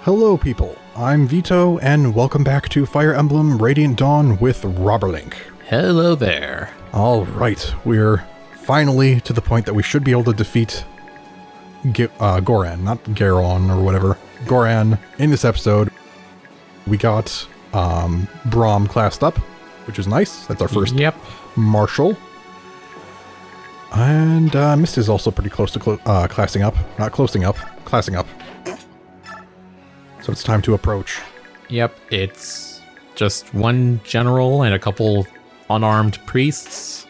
Hello people, I'm Vito, and welcome back to Fire Emblem Radiant Dawn with Robberlink. Hello there. Alright, we're finally to the point that we should be able to defeat Goran, not Goran or whatever. Goran, in this episode. We got Braum classed up, which is nice. That's our first Marshal. And Mist is also pretty close to classing up. Not closing up, classing up. So it's time to approach. Yep, it's just one general and a couple unarmed priests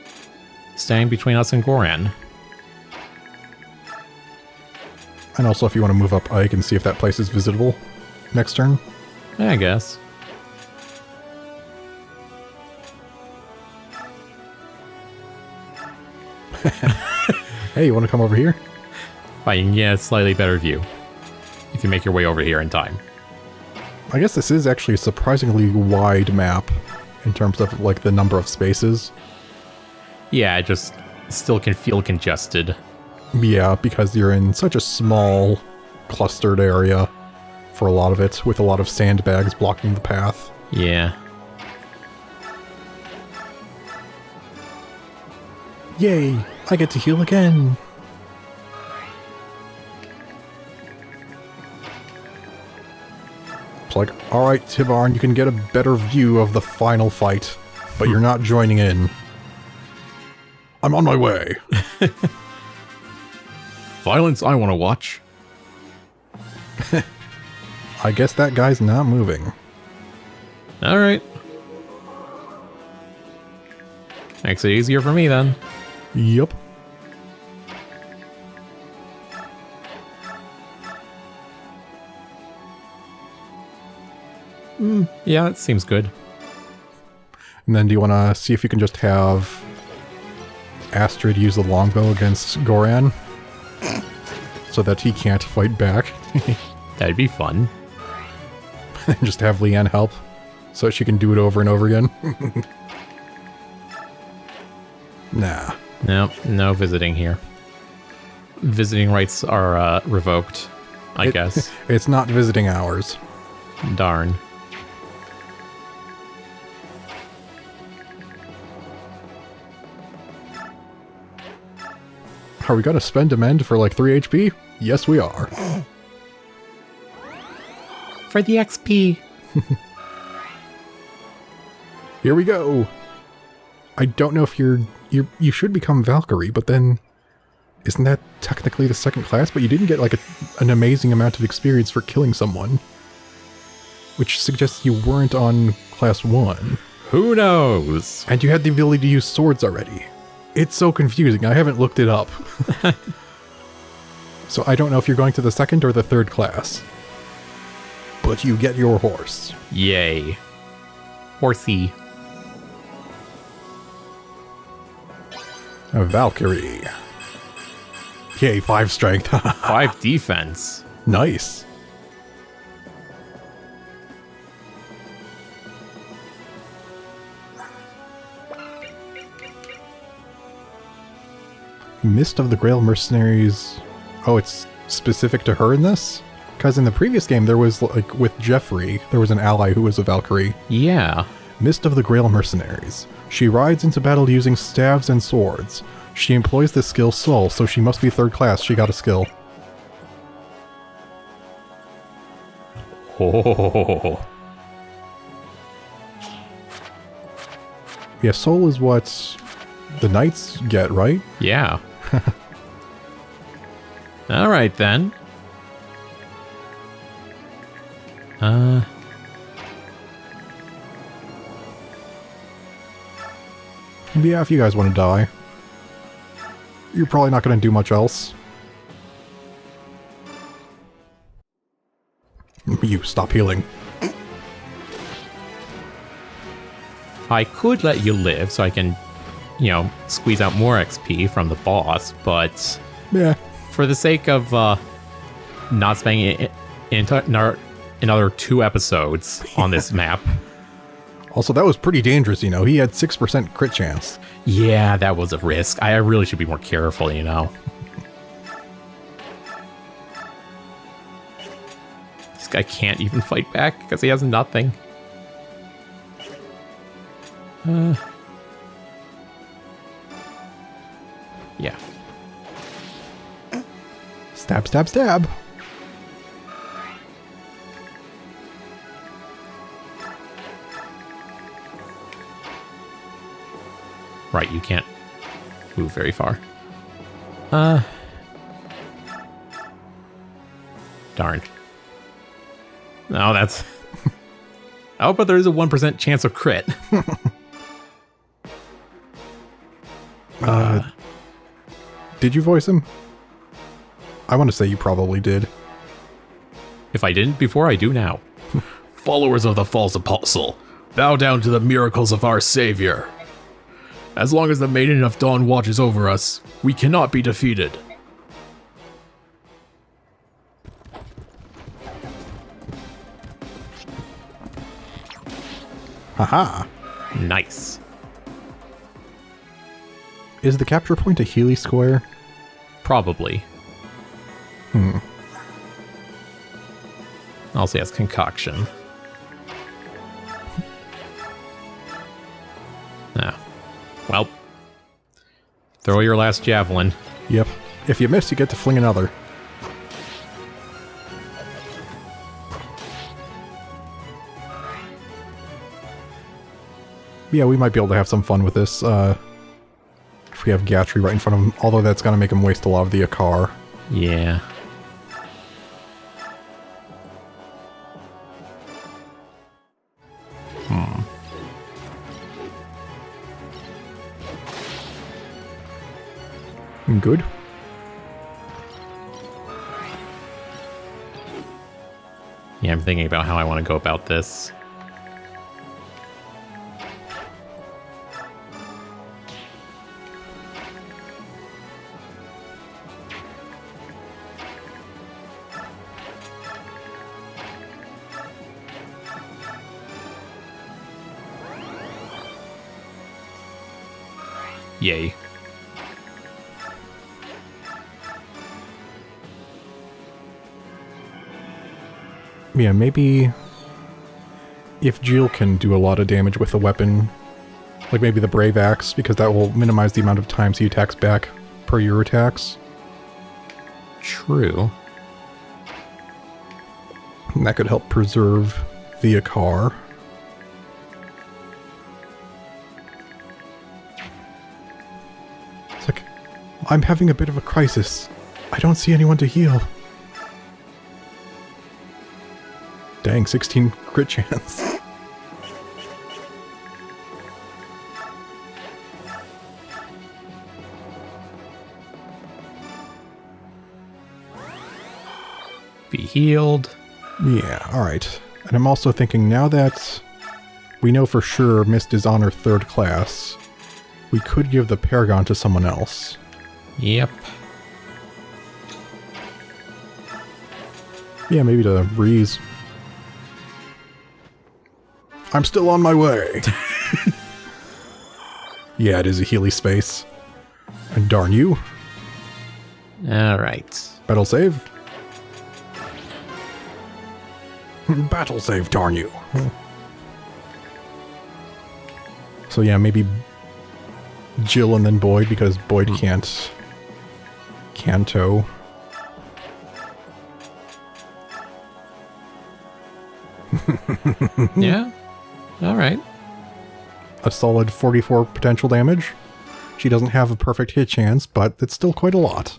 standing between us and Goran. And also, if you want to move up Ike and see if that place is visitable next turn. Yeah, I guess. Hey, you want to come over here? Fine, you can get a slightly better view if you make your way over here in time. I guess this is actually a surprisingly wide map in terms of like the number of spaces. Yeah, it just still can feel congested. Yeah, because you're in such a small, clustered area for a lot of it, with a lot of sandbags blocking the path. Yeah. Yay! I get to heal again! It's like, alright, Tibarn, you can get a better view of the final fight, but you're not joining in. I'm on my way. Violence I want to watch. I guess that guy's not moving. Alright. Makes it easier for me then. Yup. Yeah, it seems good. And then do you want to see if you can just have Astrid use the longbow against Goran? So that he can't fight back. That'd be fun. And just have Leanne help so she can do it over and over again. Nah. Nope, no visiting here. Visiting rights are revoked, I guess. It's not visiting hours. Darn. Are we gonna spend Amend for like 3 HP? Yes, we are. For the XP. Here we go. I don't know if you should become Valkyrie, but then isn't that technically the second class? But you didn't get like an amazing amount of experience for killing someone, which suggests you weren't on class 1. Who knows? And you had the ability to use swords already. It's so confusing. I haven't looked it up. So I don't know if you're going to the second or the third class. But you get your horse. Yay. Horsey. A Valkyrie. Yay, 5 strength. 5 defense. Nice. Mist of the Grail Mercenaries. Oh, it's specific to her in this? Because in the previous game there was, like, with Jeffrey, there was an ally who was a Valkyrie. Yeah. Mist of the Grail Mercenaries. She rides into battle using staves and swords. She employs the skill Soul, so she must be 3rd class. She got a skill. Oh. Yeah, Soul is what the knights get, right? Yeah. Alright then. Yeah, if you guys want to die. You're probably not going to do much else. You, stop healing. I could let you live so I can, squeeze out more XP from the boss, but Yeah. for the sake of not spending another 2 episodes on this map. Also, that was pretty dangerous, you know. He had 6% crit chance. Yeah, that was a risk. I really should be more careful, guy can't even fight back because he has nothing. Yeah. Stab, stab, stab. Right, you can't move very far. Darn. No, that's... Oh, but there is a 1% chance of crit. Did you voice him? I want to say you probably did. If I didn't before, I do now. Followers of the false apostle, bow down to the miracles of our Savior. As long as the Maiden of Dawn watches over us, we cannot be defeated. Haha. Nice. Is the capture point a Healy square? Probably. I'll say it's concoction. Ah. Well. Throw your last javelin. Yep. If you miss, you get to fling another. Yeah, we might be able to have some fun with this, if we have Gatry right in front of him, although that's gonna make him waste a lot of the Akar. Yeah. Good. Yeah, I'm thinking about how I want to go about this. Yay. Yeah, maybe if Jill can do a lot of damage with the weapon, like maybe the Brave Axe, because that will minimize the amount of times he attacks back per your attacks. True. And that could help preserve the Akar. It's like, I'm having a bit of a crisis. I don't see anyone to heal. Dang, 16 crit chance. Be healed. Yeah, alright. And I'm also thinking, now that we know for sure Mist is on her 3rd class, we could give the Paragon to someone else. Yep. Yeah, maybe to Breeze. I'm still on my way. Yeah, it is a Healy space. And darn you. Alright. Battle save. Battle save, darn you. So yeah, maybe Jill and then Boyd, because Boyd can't Canto. Yeah? Alright. A solid 44 potential damage. She doesn't have a perfect hit chance, but it's still quite a lot.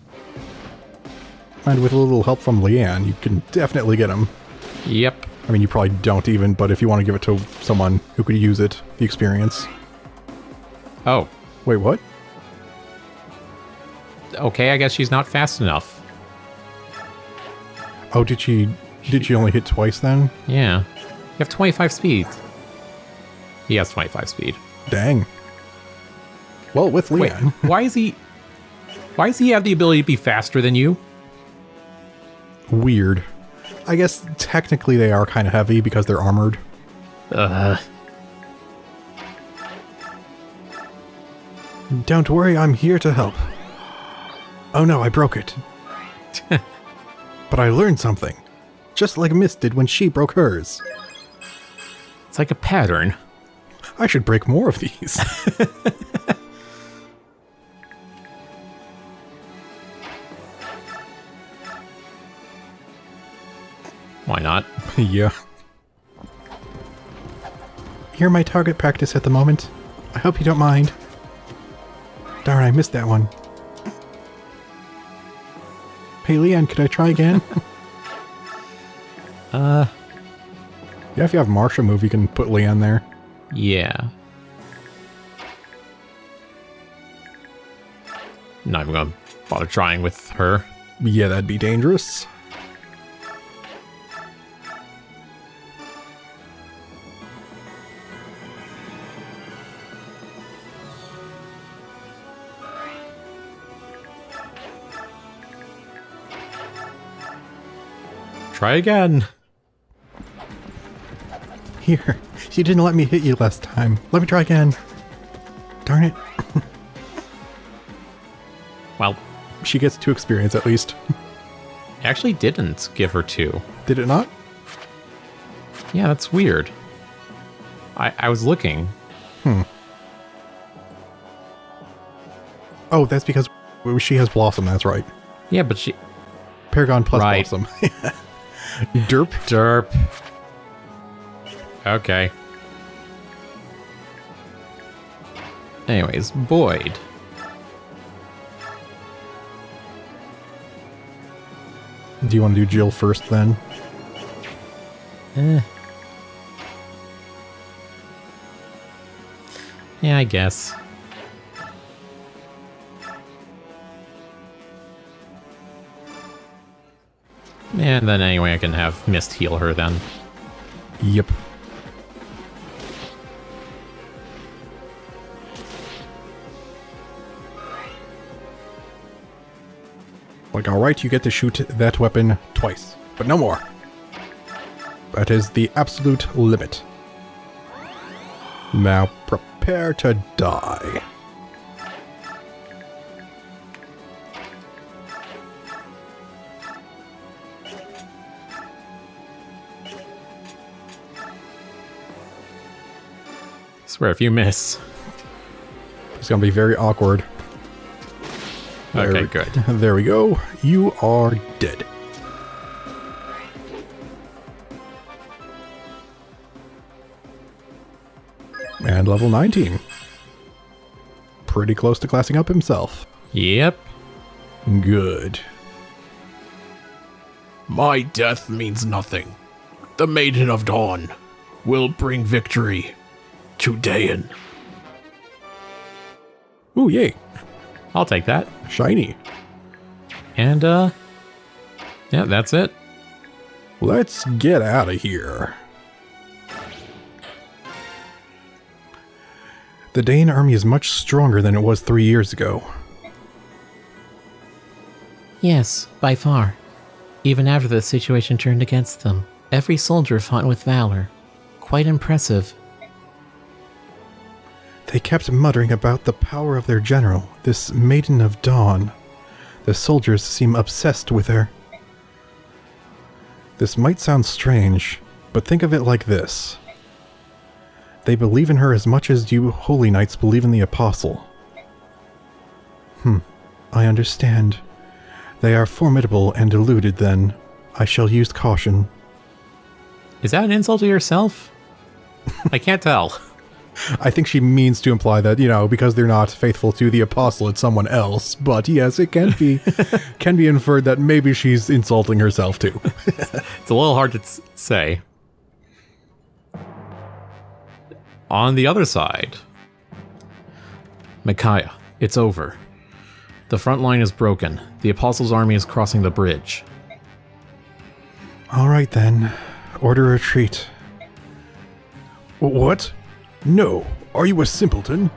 And with a little help from Leanne, you can definitely get him. Yep. I mean, you probably don't even, but if you want to give it to someone who could use it, the experience. Oh. Wait, what? Okay, I guess she's not fast enough. Oh, did she only hit twice then? Yeah. You have 25 speed. He has 25 speed. Dang. Well, with Wait, Leanne. why does he have the ability to be faster than you? Weird. I guess technically they are kind of heavy because they're armored. Don't worry, I'm here to help. Oh no, I broke it. But I learned something. Just like Miss did when she broke hers. It's like a pattern. I should break more of these. Why not? Yeah. You're my target practice at the moment. I hope you don't mind. Darn, I missed that one. Hey, Leon, could I try again? Yeah, if you have Marsha move, you can put Leon there. Yeah. Not even gonna bother trying with her. Yeah, that'd be dangerous. Try again. Here, you didn't let me hit you last time. Let me try again. Darn it. Well, She gets 2 experience at least. actually didn't give her 2. Did it not? Yeah, that's weird. I was looking. Oh, that's because she has Blossom, that's right. Yeah, but she... Paragon plus Right. Blossom. Derp. Derp. Okay. Anyways, Boyd. Do you want to do Jill first then? Yeah, I guess. And then anyway, I can have Mist heal her then. Yep. Like, alright, you get to shoot that weapon twice, but no more. That is the absolute limit. Now prepare to die. Swear if you miss. It's gonna be very awkward. Okay, good. There we go. You are dead. And level 19. Pretty close to classing up himself. Yep. Good. My death means nothing. The Maiden of Dawn will bring victory to Daein. Ooh, yay. I'll take that. Shiny. And, yeah, that's it. Let's get out of here. The Daein army is much stronger than it was 3 years ago. Yes, by far. Even after the situation turned against them, every soldier fought with valor. Quite impressive. They kept muttering about the power of their general, this Maiden of Dawn. The soldiers seem obsessed with her. This might sound strange, but think of it like this. They believe in her as much as you Holy Knights believe in the Apostle. I understand. They are formidable and deluded then. I shall use caution. Is that an insult to yourself? I can't tell. I think she means to imply that, because they're not faithful to the Apostle, it's someone else. But yes, it can be can be inferred that maybe she's insulting herself too. It's a little hard to say. On the other side, Micaiah, it's over. The front line is broken. The Apostles' army is crossing the bridge. All right then. Order retreat. What? No. Are you a simpleton?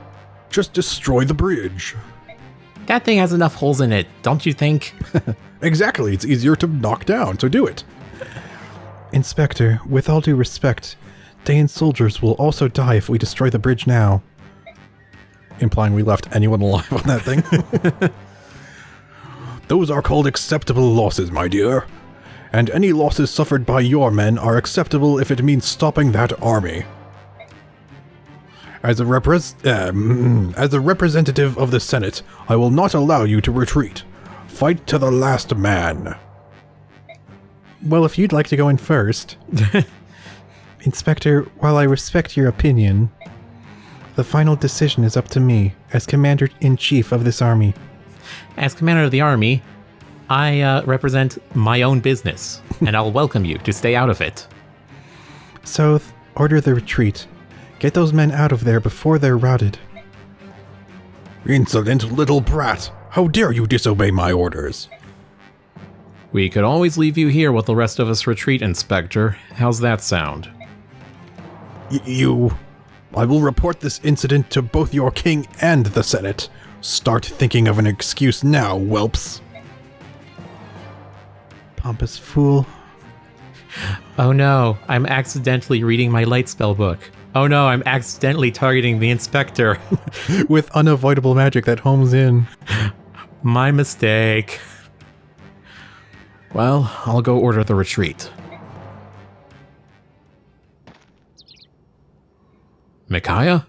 Just destroy the bridge. That thing has enough holes in it, don't you think? Exactly. It's easier to knock down, so do it. Inspector, with all due respect, Daein soldiers will also die if we destroy the bridge now. Implying we left anyone alive on that thing. Those are called acceptable losses, my dear. and any losses suffered by your men are acceptable if it means stopping that army. As a representative of the Senate, I will not allow you to retreat. Fight to the last man. Well, if you'd like to go in first. Inspector, while I respect your opinion, the final decision is up to me, as Commander-in-Chief of this army. As commander of the army, I represent my own business, and I'll welcome you to stay out of it. So, order the retreat. Get those men out of there before they're routed. Insolent little brat! How dare you disobey my orders? We could always leave you here while the rest of us retreat, Inspector. How's that sound? I will report this incident to both your king and the Senate. Start thinking of an excuse now, whelps. Pompous fool. Oh no, I'm accidentally reading my light spell book. Oh no, I'm accidentally targeting the Inspector. With unavoidable magic that homes in. My mistake. Well, I'll go order the retreat. Micaiah?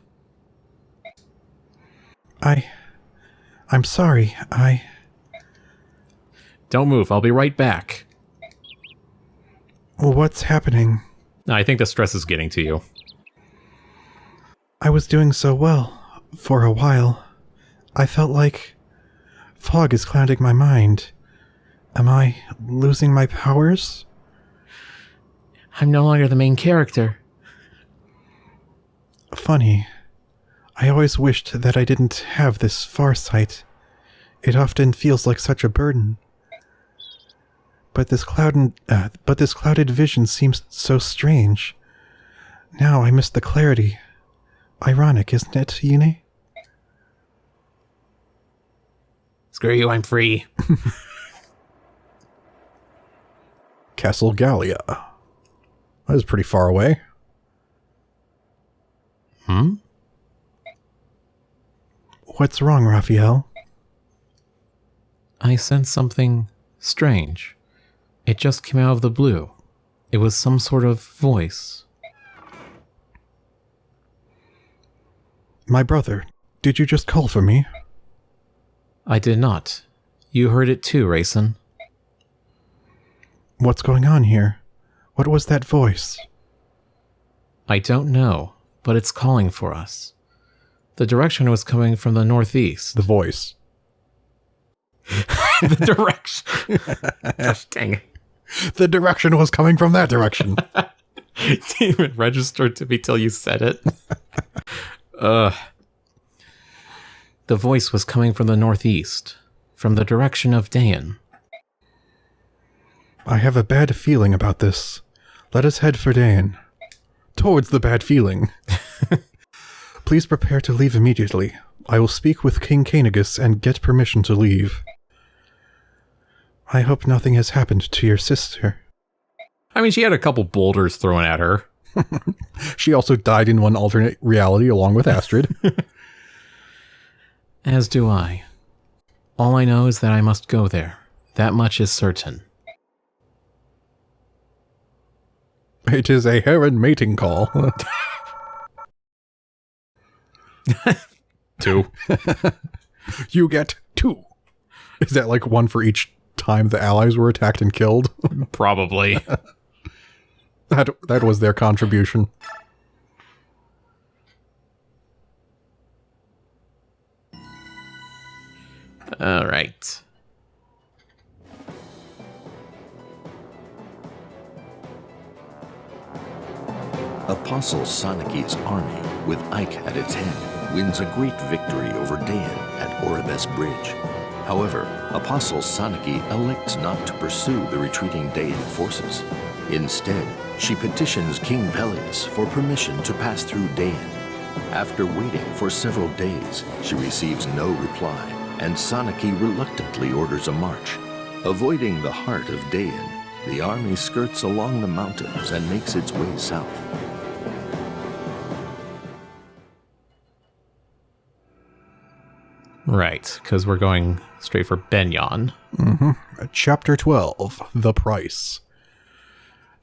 I'm sorry, Don't move, I'll be right back. What's happening? I think the stress is getting to you. I was doing so well, for a while. I felt like fog is clouding my mind. Am I losing my powers? I'm no longer the main character. Funny. I always wished that I didn't have this farsight. It often feels like such a burden. But this clouded vision seems so strange. Now I miss the clarity. Ironic, isn't it, Yune? Screw you, I'm free. Castle Gallia. That was pretty far away. What's wrong, Raphael? I sensed something strange. It just came out of the blue. It was some sort of voice. My brother, did you just call for me? I did not. You heard it too, Rayson. What's going on here? What was that voice? I don't know, but it's calling for us. The direction was coming from the northeast. The voice. The direction. Gosh, dang it. The direction was coming from that direction. Didn't even register to me till you said it. The voice was coming from the northeast, from the direction of Daein. I have a bad feeling about this. Let us head for Daein. Towards the bad feeling. Please prepare to leave immediately. I will speak with King Canegus and get permission to leave. I hope nothing has happened to your sister. I mean, she had a couple boulders thrown at her. She also died in one alternate reality along with Astrid. As do I. All I know is that I must go there. That much is certain. It is a heron mating call. 2. You get 2. Is that like one for each time the allies were attacked and killed? Probably. That was their contribution. All right. Apostle Soniki's army, with Ike at its head, wins a great victory over Daein at Oribes Bridge. However, Apostle Soniki elects not to pursue the retreating Daein forces. Instead, she petitions King Pelleas for permission to pass through Daein. After waiting for several days, she receives no reply, and Soniki reluctantly orders a march. Avoiding the heart of Daein, the army skirts along the mountains and makes its way south. Right, because we're going straight for Begnion. Chapter 12, The Price.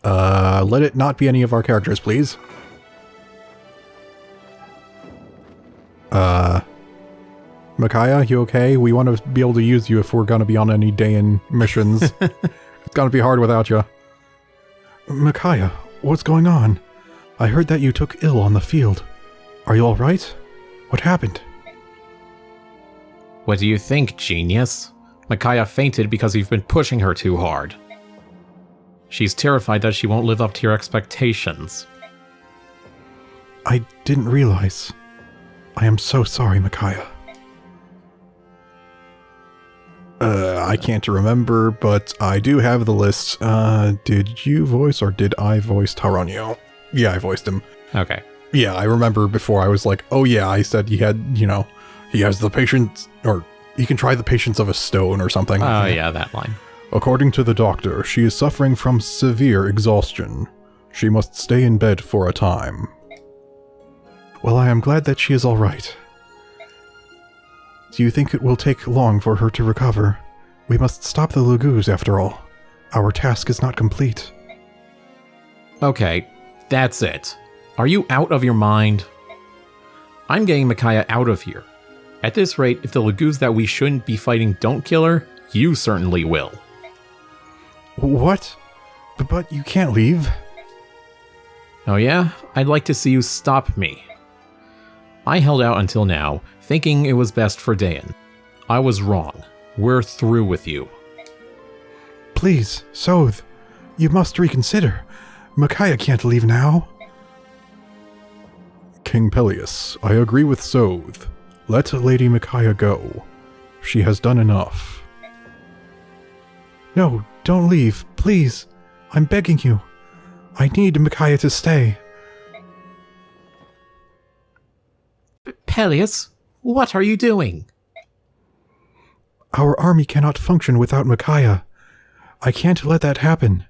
Let it not be any of our characters, please. Micaiah, you okay? We want to be able to use you if we're going to be on any Daein missions. It's going to be hard without you. Micaiah, what's going on? I heard that you took ill on the field. Are you alright? What happened? What do you think, genius? Micaiah fainted because you've been pushing her too hard. She's terrified that she won't live up to your expectations. I didn't realize. I am so sorry, Micaiah. I can't remember, but I do have the list. Did you voice or did I voice Taronio? Yeah, I voiced him. Okay. Yeah, I remember before I was like, oh yeah, I said he had, he has the patience, or he can try the patience of a stone or something. Oh yeah, that line. According to the doctor, she is suffering from severe exhaustion. She must stay in bed for a time. Well, I am glad that she is all right. Do you think it will take long for her to recover? We must stop the Laguz after all. Our task is not complete. Okay, that's it. Are you out of your mind? I'm getting Micaiah out of here. At this rate, if the Laguz that we shouldn't be fighting don't kill her, you certainly will. What? But you can't leave. Oh yeah? I'd like to see you stop me. I held out until now, thinking it was best for Daein. I was wrong. We're through with you. Please, Soth, you must reconsider. Micaiah can't leave now. King Pelleas, I agree with Soth. Let Lady Micaiah go. She has done enough. No, don't leave, please. I'm begging you. I need Micaiah to stay. Pelleas, what are you doing? Our army cannot function without Micaiah. I can't let that happen.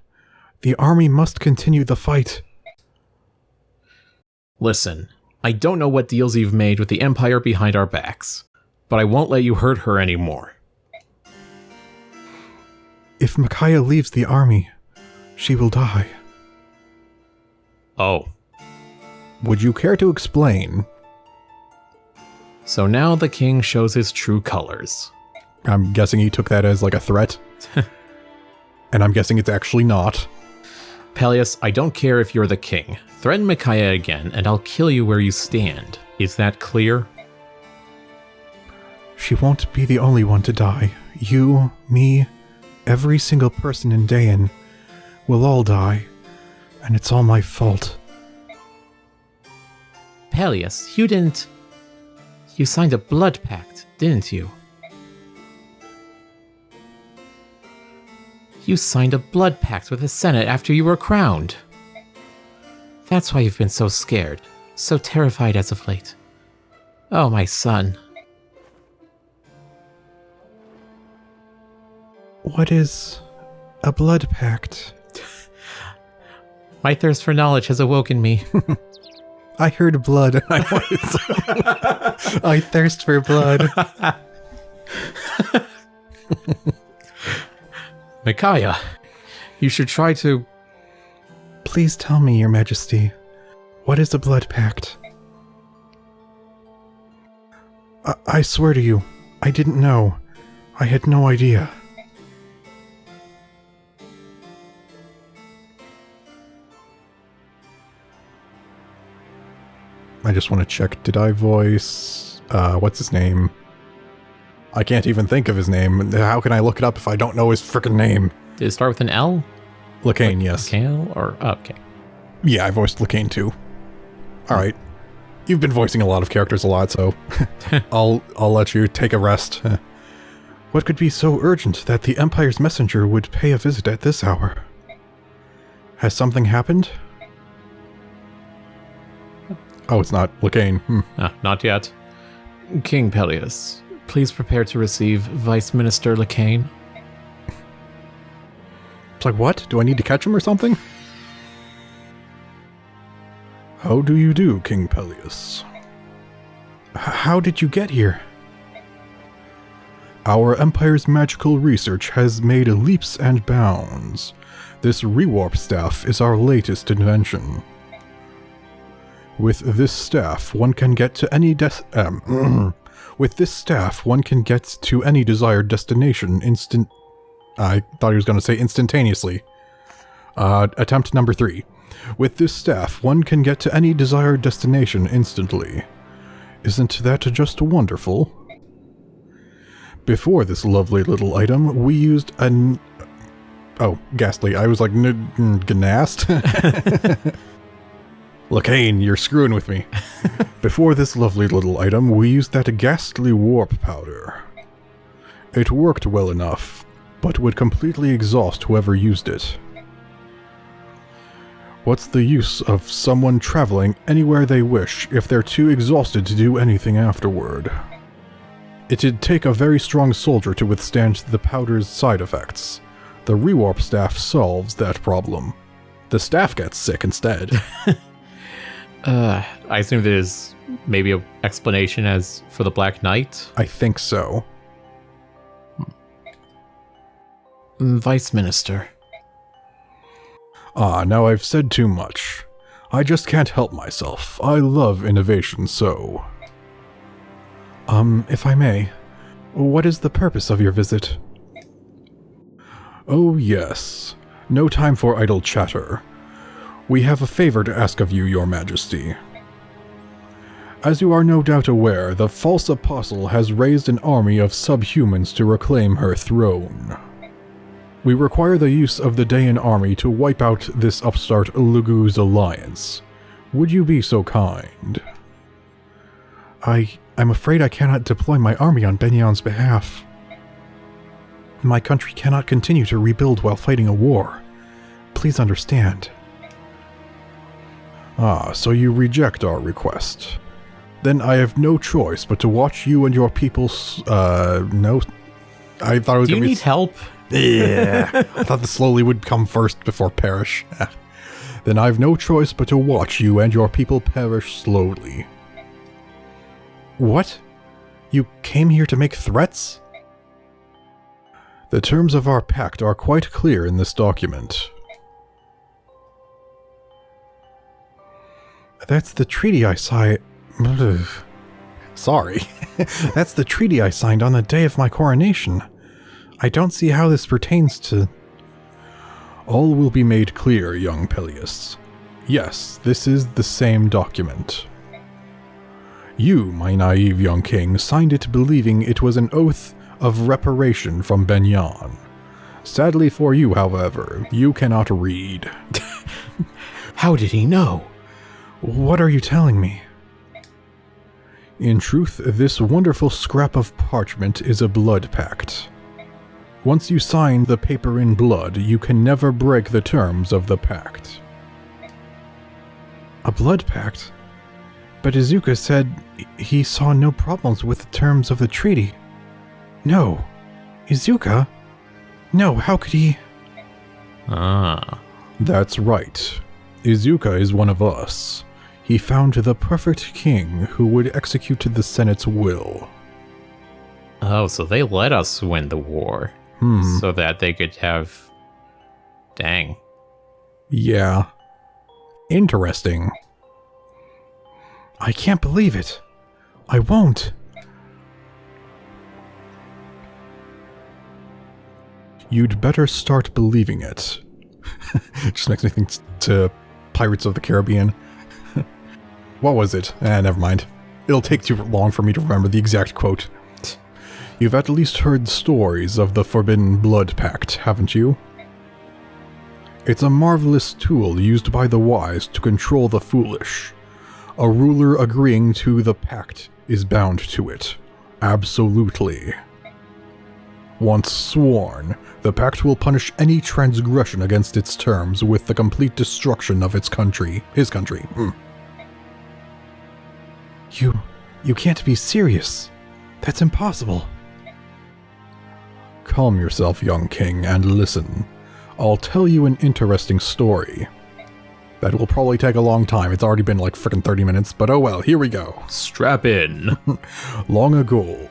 The army must continue the fight. Listen, I don't know what deals you've made with the Empire behind our backs, but I won't let you hurt her anymore. If Micaiah leaves the army, she will die. Oh. Would you care to explain? So now the king shows his true colors. I'm guessing he took that as like a threat. And I'm guessing it's actually not. Pelleas, I don't care if you're the king. Threaten Micaiah again, and I'll kill you where you stand. Is that clear? She won't be the only one to die. You, me, every single person in Daein will all die. And it's all my fault. Pelleas, you didn't... You signed a blood pact, didn't you? You signed a blood pact with the Senate after you were crowned. That's why you've been so scared, so terrified as of late. Oh, my son. What is a blood pact? My thirst for knowledge has awoken me. I heard blood and I wanted some. I thirst for blood. Micaiah, you should try to... Please tell me, Your Majesty, what is a blood pact? I swear to you, I didn't know. I had no idea. I just want to check, did I voice... what's his name? I can't even think of his name. How can I look it up if I don't know his frickin' name? Did it start with an L? Lacane, yes. Kale or... Oh, okay. Yeah, I voiced Lacane too. Alright. You've been voicing a lot of characters a lot, so I'll let you take a rest. What could be so urgent that the Empire's messenger would pay a visit at this hour? Has something happened? Oh, it's not Lacane. Not yet. King Pelleas, please prepare to receive Vice Minister Lacane. It's like, what? Do I need to catch him or something? How do you do, King Pelleas? How did you get here? Our Empire's magical research has made leaps and bounds. This rewarp staff is our latest invention. With this staff, one can get to any with this staff, one can get to any desired destination I thought he was going to say instantaneously. Attempt number 3. With this staff, one can get to any desired destination instantly. Isn't that just wonderful? Before this lovely little item, we used an... Oh, ghastly. I was like, gnast? Daein, you're screwing with me. Before this lovely little item, we used that ghastly warp powder. It worked well enough, but would completely exhaust whoever used it. What's the use of someone traveling anywhere they wish if they're too exhausted to do anything afterward? It'd take a very strong soldier to withstand the powder's side effects. The rewarp staff solves that problem. The staff gets sick instead. I assume there's maybe an explanation as for the Black Knight? I think so. Vice Minister. Now I've said too much. I just can't help myself. I love innovation so. If I may, what is the purpose of your visit? Oh yes, no time for idle chatter. We have a favor to ask of you, Your Majesty. As you are no doubt aware, the false apostle has raised an army of subhumans to reclaim her throne. We require the use of the Daein army to wipe out this upstart Lugu's alliance. Would you be so kind? I'm afraid I cannot deploy my army on Begnion's behalf. My country cannot continue to rebuild while fighting a war. Please understand. So you reject our request. Then I have no choice but to watch you and your people no. I thought it was Do you need help? Yeah. I thought the slowly would come first before perish. Then I've no choice but to watch you and your people perish slowly. What? You came here to make threats? The terms of our pact are quite clear in this document. That's the treaty I signed. Sorry. That's the treaty I signed on the day of my coronation. I don't see how this pertains to... All will be made clear, young Pelleas. Yes, this is the same document. You, my naive young king, signed it believing it was an oath of reparation from Begnion. Sadly for you, however, you cannot read. How did he know? What are you telling me? In truth, this wonderful scrap of parchment is a blood pact. Once you sign the paper in blood, you can never break the terms of the pact. A blood pact? But Izuka said he saw no problems with the terms of the treaty. No. Izuka? No, how could he? That's right. Izuka is one of us. He found the perfect king who would execute the Senate's will. Oh, so they let us win the war. So that they could have... Dang. Yeah. Interesting. I can't believe it. I won't. You'd better start believing it. Just makes me think to Pirates of the Caribbean. What was it? Never mind. It'll take too long for me to remember the exact quote. You've at least heard stories of the Forbidden Blood Pact, haven't you? It's a marvelous tool used by the wise to control the foolish. A ruler agreeing to the pact is bound to it. Absolutely. Once sworn, the pact will punish any transgression against its terms with the complete destruction of its country. His country. You can't be serious. That's impossible. Calm yourself, young king, and listen. I'll tell you an interesting story. That will probably take a long time. It's already been like frickin' 30 minutes, but oh well, here we go. Strap in. Long ago,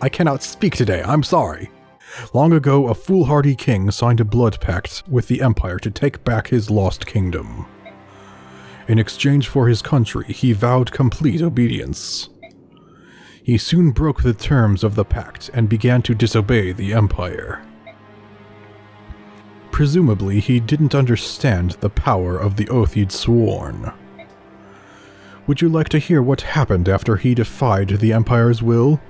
I cannot speak today, I'm sorry. Long ago, a foolhardy king signed a blood pact with the Empire to take back his lost kingdom. In exchange for his country, he vowed complete obedience. He soon broke the terms of the pact and began to disobey the Empire. Presumably, he didn't understand the power of the oath he'd sworn. Would you like to hear what happened after he defied the Empire's will?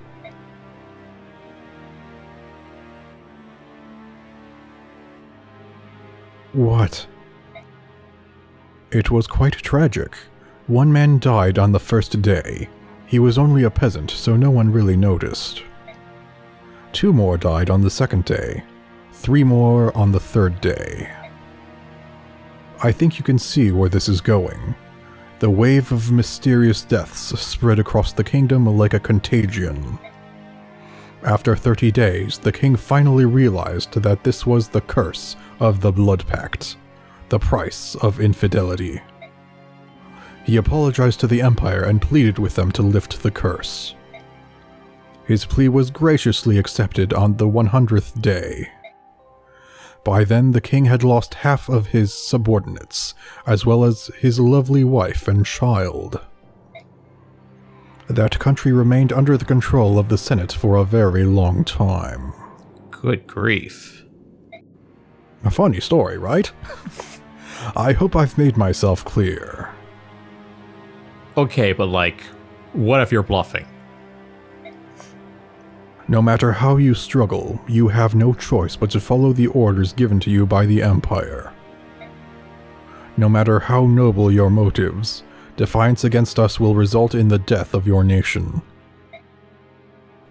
What? It was quite tragic. One man died on the first day. He was only a peasant, so no one really noticed. 2 more died on the second day. 3 more on the third day. I think you can see where this is going. The wave of mysterious deaths spread across the kingdom like a contagion. After 30 days, the king finally realized that this was the curse of the Blood Pact, the price of infidelity. He apologized to the Empire and pleaded with them to lift the curse. His plea was graciously accepted on the 100th day. By then, the king had lost half of his subordinates, as well as his lovely wife and child. That country remained under the control of the Senate for a very long time. Good grief. A funny story, right? I hope I've made myself clear. Okay, but like, what if you're bluffing? No matter how you struggle, you have no choice but to follow the orders given to you by the Empire. No matter how noble your motives, defiance against us will result in the death of your nation.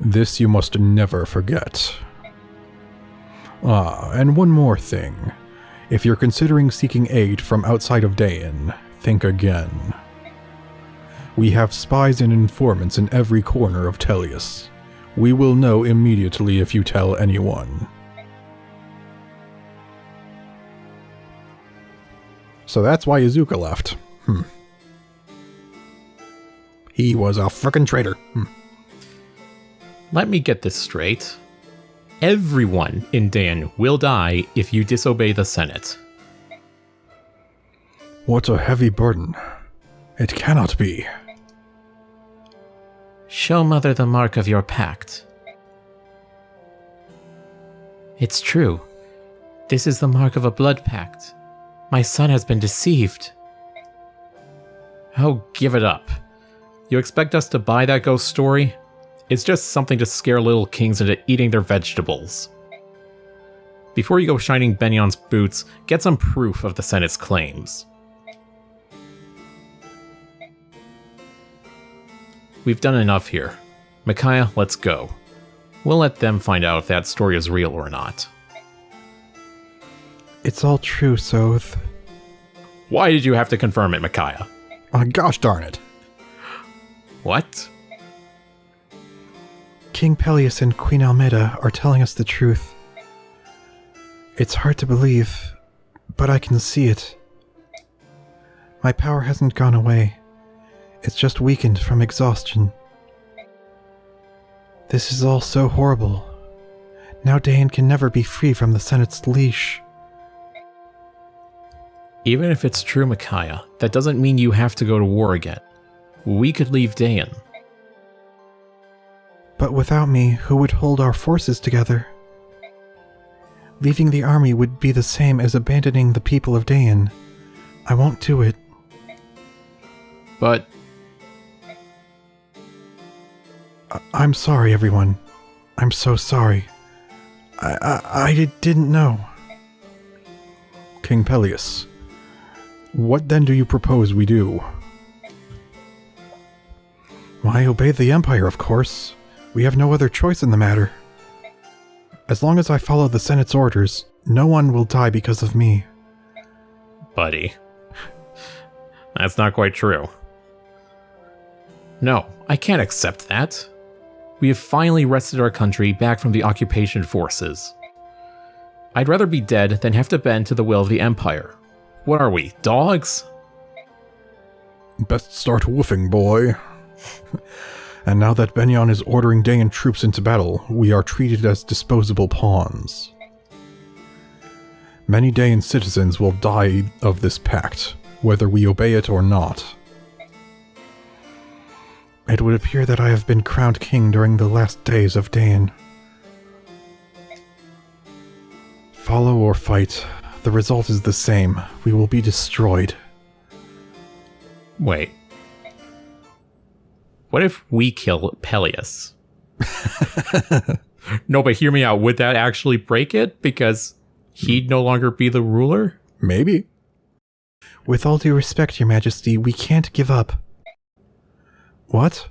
This you must never forget. And one more thing. If you're considering seeking aid from outside of Daein, think again. We have spies and informants in every corner of Pelleas. We will know immediately if you tell anyone. So that's why Izuka left. He was a frickin' traitor. Let me get this straight. Everyone in Daein will die if you disobey the Senate. What a heavy burden. It cannot be. Show Mother the mark of your pact. It's true. This is the mark of a blood pact. My son has been deceived. Oh, give it up. You expect us to buy that ghost story? It's just something to scare little kings into eating their vegetables. Before you go shining Begnion's boots, get some proof of the Senate's claims. We've done enough here. Micaiah, let's go. We'll let them find out if that story is real or not. It's all true, Soth. Why did you have to confirm it, Micaiah? Oh, gosh darn it. What? King Pelleas and Queen Almeda are telling us the truth. It's hard to believe, but I can see it. My power hasn't gone away. It's just weakened from exhaustion. This is all so horrible. Now Daein can never be free from the Senate's leash. Even if it's true, Micaiah, that doesn't mean you have to go to war again. We could leave Daein. But without me, who would hold our forces together? Leaving the army would be the same as abandoning the people of Daein. I won't do it. But... I'm sorry, everyone. I'm so sorry. I didn't know. King Pelleas, what then do you propose we do? Why, obey the Empire, of course. We have no other choice in the matter. As long as I follow the Senate's orders, no one will die because of me. Buddy. That's not quite true. No, I can't accept that. We have finally wrested our country back from the occupation forces. I'd rather be dead than have to bend to the will of the Empire. What are we, dogs? Best start woofing, boy. And now that Begnion is ordering Daein troops into battle, we are treated as disposable pawns. Many Daein citizens will die of this pact, whether we obey it or not. It would appear that I have been crowned king during the last days of Daein. Follow or fight, the result is the same. We will be destroyed. Wait. What if we kill Pelleas? No, but hear me out. Would that actually break it? Because he'd no longer be the ruler? Maybe. With all due respect, Your Majesty, we can't give up. What?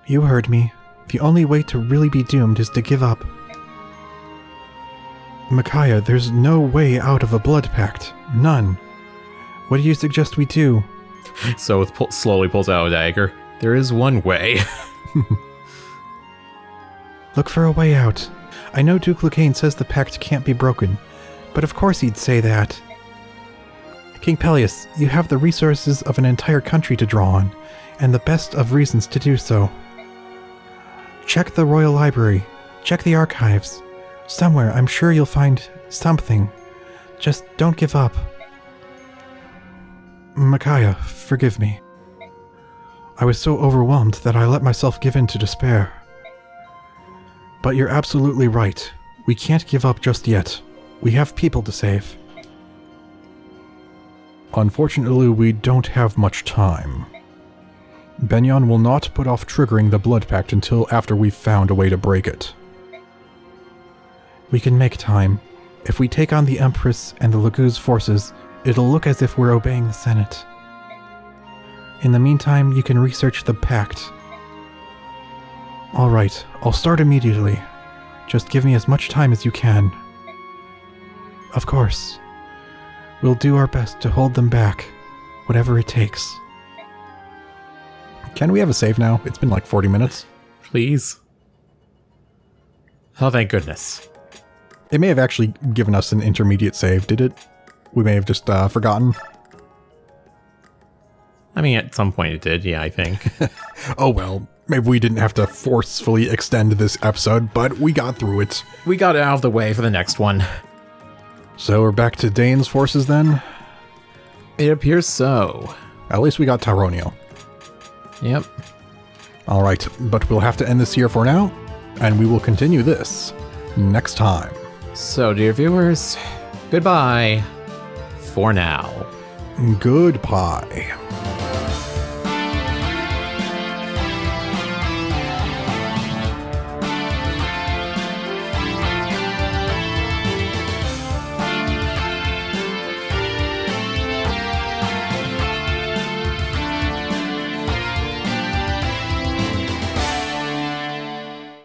You heard me. The only way to really be doomed is to give up. Micaiah, there's no way out of a blood pact. None. What do you suggest we do? So slowly pulls out a dagger. There is one way. Look for a way out. I know Duke Lucane says the pact can't be broken, but of course he'd say that. King Pelleas, you have the resources of an entire country to draw on, and the best of reasons to do so. Check the Royal Library. Check the archives. Somewhere, I'm sure you'll find something. Just don't give up. Micaiah, forgive me. I was so overwhelmed that I let myself give in to despair. But you're absolutely right. We can't give up just yet. We have people to save. Unfortunately, we don't have much time. Begnion will not put off triggering the Blood Pact until after we've found a way to break it. We can make time. If we take on the Empress and the Laguz forces, it'll look as if we're obeying the Senate. In the meantime, you can research the Pact. Alright, I'll start immediately. Just give me as much time as you can. Of course. We'll do our best to hold them back, whatever it takes. Can we have a save now? It's been like 40 minutes. Please. Oh, thank goodness. It may have actually given us an intermediate save, did it? We may have just forgotten. I mean, at some point it did, yeah, I think. Oh well, maybe we didn't have to forcefully extend this episode, but we got through it. We got it out of the way for the next one. So we're back to Daein's forces then? It appears so. At least we got Tyronio. Yep. Alright, but we'll have to end this here for now, and we will continue this next time. So, dear viewers, goodbye for now. Goodbye.